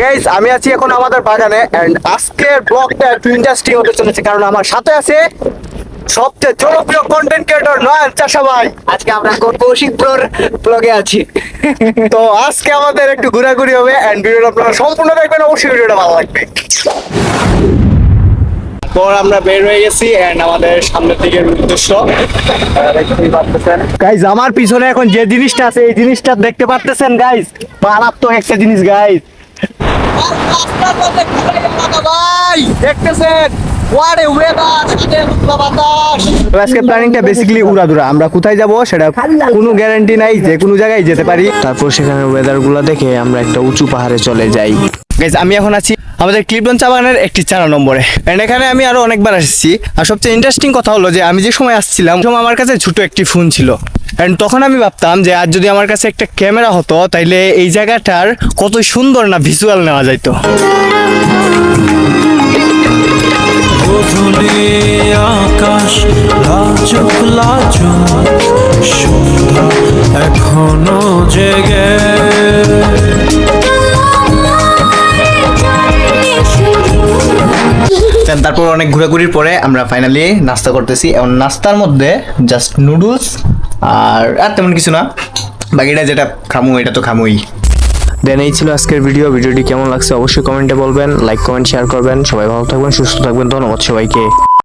Guys আমি আছি এখন আমাদের বাগানে এন্ড আজকের ব্লগটা একটু ইন্টারেস্টিং হতে চলেছে কারণ আমার সাথে আছে সবচেয়ে জনপ্রিয় কন্টেন্ট ক্রিয়েটর নয়ন চাষা ভাই। আজকে আমরা কৌশিকপুর ব্লগে আছি। তো আজকে আমাদের একটু ঘোরাঘুরি হবে এন্ড ভিডিওটা আপনারা সম্পূর্ণ দেখবেন, অবশ্যই ভিডিওটা ভালো লাগবে। পর আমরা বের হয়ে গেছি এন্ড আমাদের সামনের দিকের উদ্দেশ্য দেখতেই পাচ্ছেন গাইস। আমার পিছনে এখন যে জিনিসটা আছে এই জিনিসটা দেখতে পাচ্ছেন গাইস, মারাত্মক একটা জিনিস গাইস। দেখতেছেন আজকে প্ল্যানিংটা বেসিক্যালি উড়াদুরা। আমরা কোথায় যাব সেটা কোনো গ্যারান্টি নাই, যে কোনো জায়গায় যেতে পারি। তারপর সেখানে ওয়েদার গুলো দেখে আমরা একটা উঁচু পাহাড়ে চলে যাই। গাইস আমি এখন আছি আমাদের ক্লিপটন চা বাগানের একটি 4 নম্বরে এন্ড এখানে আমি আরো অনেকবার এসেছি। আর সবচেয়ে ইন্টারেস্টিং কথা হলো যে আমি যে সময় আসছিলাম তখন আমার কাছে ছোট একটি ফোন ছিল এন্ড তখন আমি ভাবতাম যে আজ যদি আমার কাছে একটা ক্যামেরা হতো তাইলে এই জায়গাটার কত সুন্দর না ভিজুয়াল নেওয়া যাইতো। আকাশ লাজুক লাজুক সন্ধ্যা এখনো জেগে। তারপর অনেক ঘোরাঘুরির পরে আমরা ফাইনালি নাস্তা করতেছি এবং নাস্তার মধ্যে জাস্ট নুডলস আর তেমন কিছু না, বাকিটা যেটা খামু এটা তো খামুই। দেন এই ছিল আজকের ভিডিওটি কেমন লাগছে অবশ্যই কমেন্টে বলবেন, লাইক কমেন্ট শেয়ার করবেন। সবাই ভালো থাকবেন, সুস্থ থাকবেন, ধন্যবাদ সবাইকে।